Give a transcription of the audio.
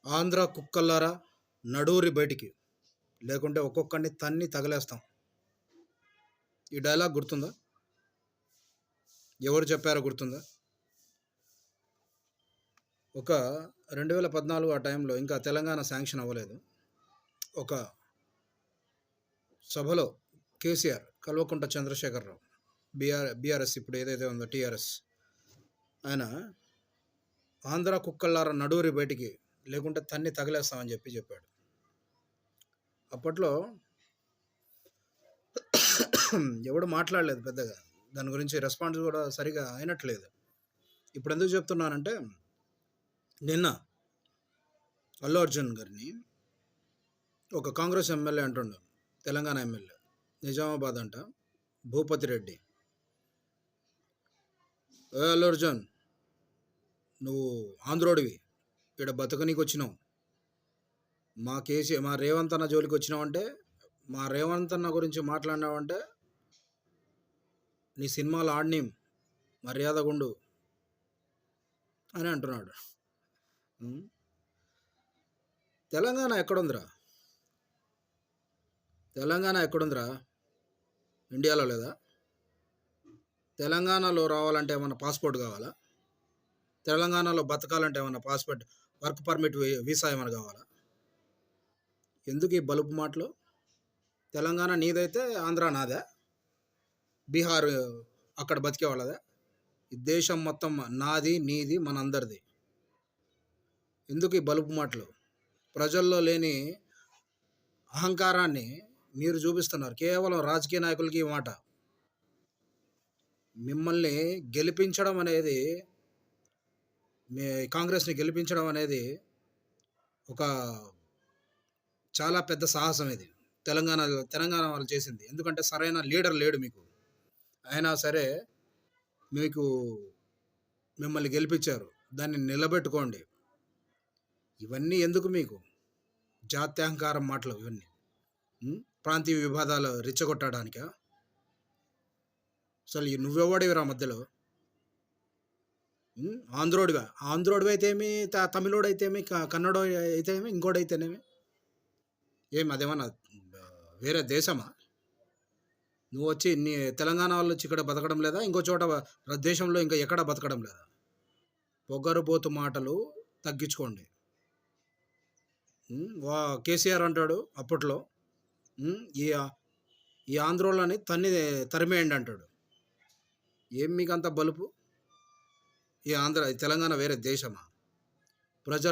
ఆంధ్ర కుక్కల్లారా నడూరి బయటికి, లేకుంటే ఒక్కొక్కడిని తన్ని తగలేస్తాం. ఈ డైలాగ్ గుర్తుందా? ఎవరు చెప్పారో గుర్తుందా? ఒక 2014 ఆ టైంలో ఇంకా తెలంగాణ శాంక్షన్ అవ్వలేదు. ఒక సభలో కేసీఆర్, కల్వకుంట్ల చంద్రశేఖరరావు, బీఆర్ఎస్ ఇప్పుడు ఏదైతే ఉందో టీఆర్ఎస్, ఆయన ఆంధ్ర కుక్కల్లారా నడూరి బయటికి, లేకుంటే తన్ని తగలేస్తామని చెప్పాడు. అప్పట్లో ఎవడు మాట్లాడలేదు పెద్దగా, దాని గురించి రెస్పాన్స్ కూడా సరిగా అయినట్లేదు. ఇప్పుడు ఎందుకు చెప్తున్నానంటే, నిన్న అల్లు అర్జున్ గారిని ఒక కాంగ్రెస్ ఎమ్మెల్యే అంటుండు, తెలంగాణ ఎమ్మెల్యే, నిజామాబాద్ అంట, భూపతి రెడ్డి, అల్లు అర్జున్ నువ్వు ఆంధ్రోడివి, ఇక్కడ బతకనీకి వచ్చినావు, మా రేవంత్ అన్న జోలికి వచ్చినావంటే, మా రేవంత్ అన్న గురించి మాట్లాడినావంటే నీ సినిమాలు ఆడినీం, మర్యాదగుండు అని అంటున్నాడు. తెలంగాణ ఎక్కడుందిరా? తెలంగాణ ఎక్కడుందిరా? ఇండియాలో లేదా? తెలంగాణలో రావాలంటే ఏమన్నా పాస్పోర్ట్ కావాలా? తెలంగాణలో బతకాలంటే ఏమన్నా పాస్పోర్ట్, వర్క్ పర్మిట్, వీసా ఏమైనా కావాలా? ఎందుకు ఈ బలుపు మాటలు? తెలంగాణ నీదైతే ఆంధ్ర నాదే, బీహార్ అక్కడ బతికే వాళ్ళదే. ఈ దేశం మొత్తం నాది, నీది, మనందరిది. ఎందుకు ఈ బలుపు మాటలు? ప్రజల్లో లేని అహంకారాన్ని మీరు చూపిస్తున్నారు. కేవలం రాజకీయ నాయకులకి ఈ మాట. మిమ్మల్ని గెలిపించడం అనేది, మీ కాంగ్రెస్ని గెలిపించడం అనేది ఒక చాలా పెద్ద సాహసం. ఇది తెలంగాణ వాళ్ళు చేసింది. ఎందుకంటే సరైన లీడర్ లేడు మీకు. అయినా సరే మిమ్మల్ని గెలిపించారు, దాన్ని నిలబెట్టుకోండి. ఇవన్నీ ఎందుకు మీకు? జాత్యహంకారం మాటలు ఇవన్నీ, ప్రాంతీయ విభేదాలు రెచ్చగొట్టడానికా? అసలు నువ్వెవడివిరా మధ్యలో? ఆంధ్రోడివి అయితేమి, తమిళోడు అయితేమి, కన్నడ అయితేమి, ఇంకోటైతేనేమి, అదేమన్నా వేరే దేశమా? నువ్వు వచ్చి తెలంగాణ వాళ్ళు వచ్చి ఇక్కడ బతకడం లేదా? ఇంకో చోట దేశంలో ఇంకా ఎక్కడ బతకడం లేదా? పొగరుబోతు మాటలు తగ్గించుకోండి. కేసీఆర్ అంటాడు అప్పట్లో, ఈ ఆంధ్రోళ్ళని తరిమేయండి అంటాడు. ఏం మీకు అంత బలుపు? ఈ తెలంగాణ వేరే దేశమా? ప్రజలు